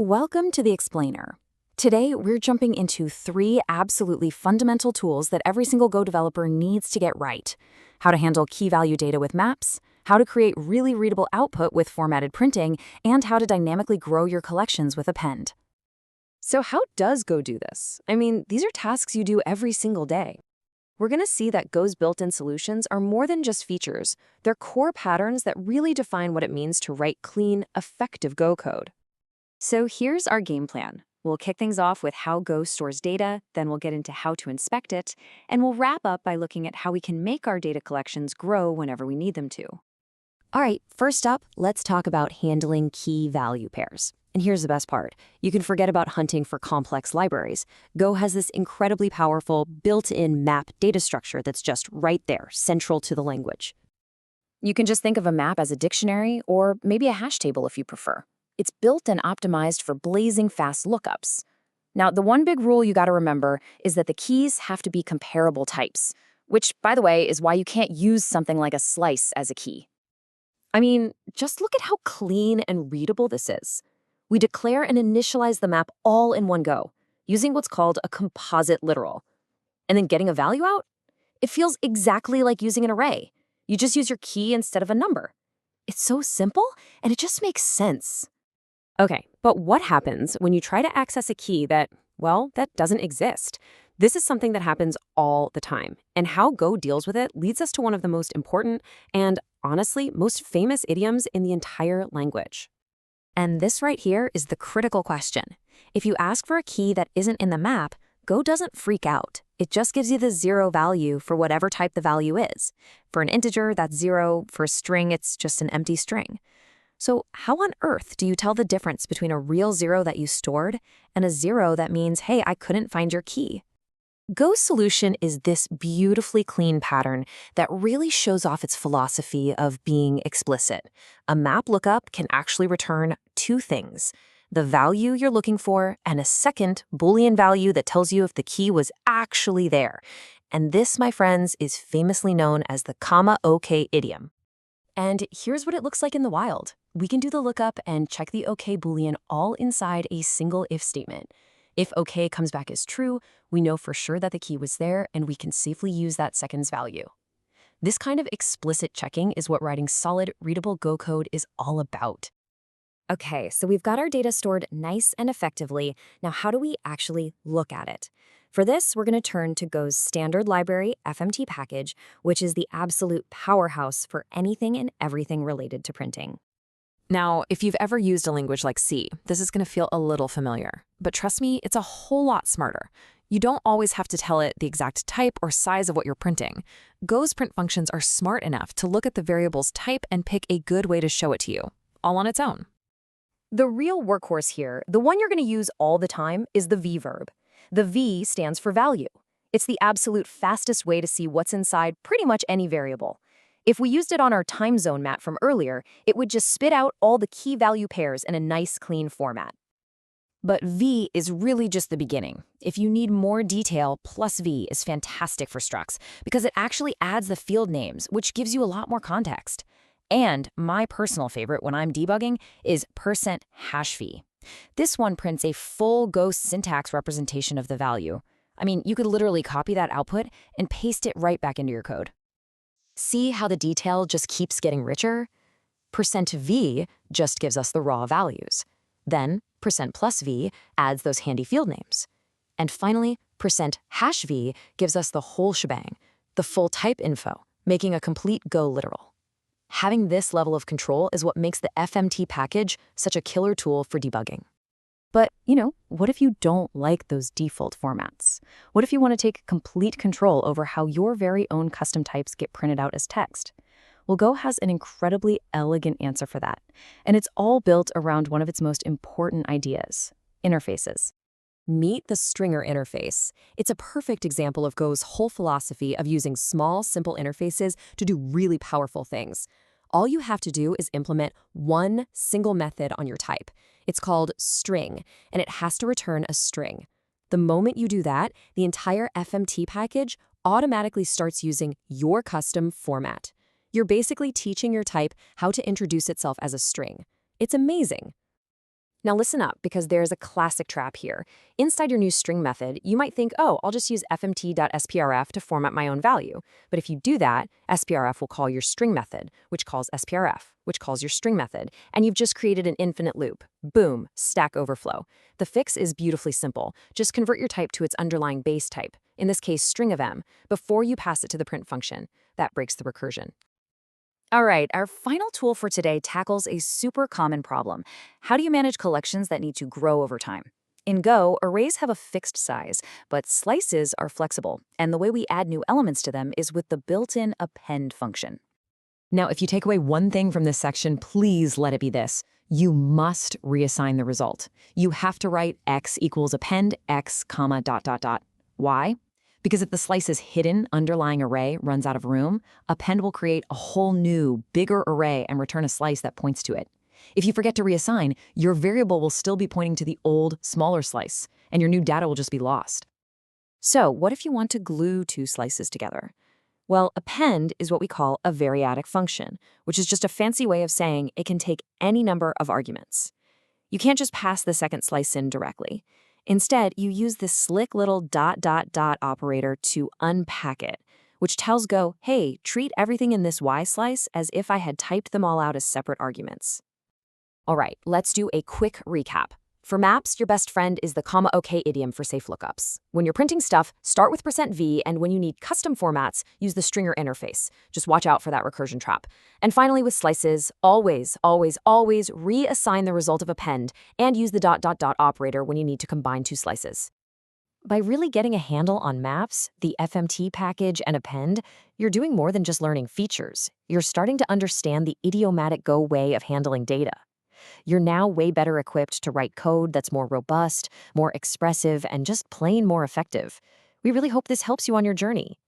Welcome to the Explainer. Today, we're jumping into 3 absolutely fundamental tools that every single Go developer needs to get right: how to handle key value data with maps, how to create really readable output with formatted printing, and how to dynamically grow your collections with append. So how does Go do this? I mean, these are tasks you do every single day. We're going to see that Go's built-in solutions are more than just features. They're core patterns that really define what it means to write clean, effective Go code. So here's our game plan. We'll kick things off with how Go stores data, then we'll get into how to inspect it, and we'll wrap up by looking at how we can make our data collections grow whenever we need them to. All right, first up, let's talk about handling key value pairs. And here's the best part. You can forget about hunting for complex libraries. Go has this incredibly powerful built-in map data structure that's just right there, central to the language. You can just think of a map as a dictionary or maybe a hash table if you prefer. It's built and optimized for blazing fast lookups. Now, the one big rule you got to remember is that the keys have to be comparable types, which, by the way, is why you can't use something like a slice as a key. I mean, just look at how clean and readable this is. We declare and initialize the map all in one go, using what's called a composite literal. And then getting a value out? It feels exactly like using an array. You just use your key instead of a number. It's so simple, and it just makes sense. Okay, but what happens when you try to access a key that doesn't exist? This is something that happens all the time, and how Go deals with it leads us to one of the most important and, honestly, most famous idioms in the entire language. And this right here is the critical question. If you ask for a key that isn't in the map, Go doesn't freak out. It just gives you the 0 value for whatever type the value is. For an integer, that's 0. For a string, it's just an empty string. So how on earth do you tell the difference between a real 0 that you stored and a 0 that means, hey, I couldn't find your key? Go's solution is this beautifully clean pattern that really shows off its philosophy of being explicit. A map lookup can actually return 2 things: the value you're looking for and a second Boolean value that tells you if the key was actually there. And this, my friends, is famously known as the comma OK idiom. And here's what it looks like in the wild. We can do the lookup and check the OK Boolean all inside a single if statement. If OK comes back as true, we know for sure that the key was there and we can safely use that second's value. This kind of explicit checking is what writing solid, readable Go code is all about. Okay, so we've got our data stored nice and effectively. Now, how do we actually look at it? For this, we're going to turn to Go's standard library FMT package, which is the absolute powerhouse for anything and everything related to printing. Now, if you've ever used a language like C, this is going to feel a little familiar. But trust me, it's a whole lot smarter. You don't always have to tell it the exact type or size of what you're printing. Go's print functions are smart enough to look at the variable's type and pick a good way to show it to you, all on its own. The real workhorse here, the one you're going to use all the time, is the V verb. The V stands for value. It's the absolute fastest way to see what's inside pretty much any variable. If we used it on our time zone mat from earlier, it would just spit out all the key value pairs in a nice, clean format. But V is really just the beginning. If you need more detail, plus V is fantastic for structs because it actually adds the field names, which gives you a lot more context. And my personal favorite when I'm debugging is %#v. This one prints a full Go syntax representation of the value. I mean, you could literally copy that output and paste it right back into your code. See how the detail just keeps getting richer? %v just gives us the raw values. Then %+v adds those handy field names. And finally, %#v gives us the whole shebang, the full type info, making a complete Go literal. Having this level of control is what makes the FMT package such a killer tool for debugging. But, what if you don't like those default formats? What if you want to take complete control over how your very own custom types get printed out as text? Well, Go has an incredibly elegant answer for that. And it's all built around one of its most important ideas: interfaces. Meet the stringer interface. It's a perfect example of Go's whole philosophy of using small, simple interfaces to do really powerful things. All you have to do is implement one single method on your type. It's called string, and it has to return a string. The moment you do that, the entire FMT package automatically starts using your custom format. You're basically teaching your type how to introduce itself as a string. It's amazing. Now listen up, because there's a classic trap here. Inside your new string method, you might think, oh, I'll just use fmt.sprf to format my own value. But if you do that, sprf will call your string method, which calls sprf, which calls your string method, and you've just created an infinite loop. Boom, Stack Overflow. The fix is beautifully simple. Just convert your type to its underlying base type, in this case string of m, before you pass it to the print function. That breaks the recursion. All right, our final tool for today tackles a super common problem. How do you manage collections that need to grow over time? In Go, arrays have a fixed size, but slices are flexible, and the way we add new elements to them is with the built-in append function. Now, if you take away one thing from this section, please let it be this. You must reassign the result. You have to write x equals append x, comma, dot, dot, dot. Why? Because if the slice's hidden underlying array runs out of room, append will create a whole new, bigger array and return a slice that points to it. If you forget to reassign, your variable will still be pointing to the old, smaller slice, and your new data will just be lost. So, what if you want to glue two slices together? Well, append is what we call a variadic function, which is just a fancy way of saying it can take any number of arguments. You can't just pass the second slice in directly. Instead, you use this slick little dot, dot, dot operator to unpack it, which tells Go, hey, treat everything in this y slice as if I had typed them all out as separate arguments. All right, let's do a quick recap. For maps, your best friend is the comma OK idiom for safe lookups. When you're printing stuff, start with %v, and when you need custom formats, use the stringer interface. Just watch out for that recursion trap. And finally, with slices, always, always, always reassign the result of append and use the dot, dot, dot operator when you need to combine two slices. By really getting a handle on maps, the FMT package, and append, you're doing more than just learning features. You're starting to understand the idiomatic Go way of handling data. You're now way better equipped to write code that's more robust, more expressive, and just plain more effective. We really hope this helps you on your journey.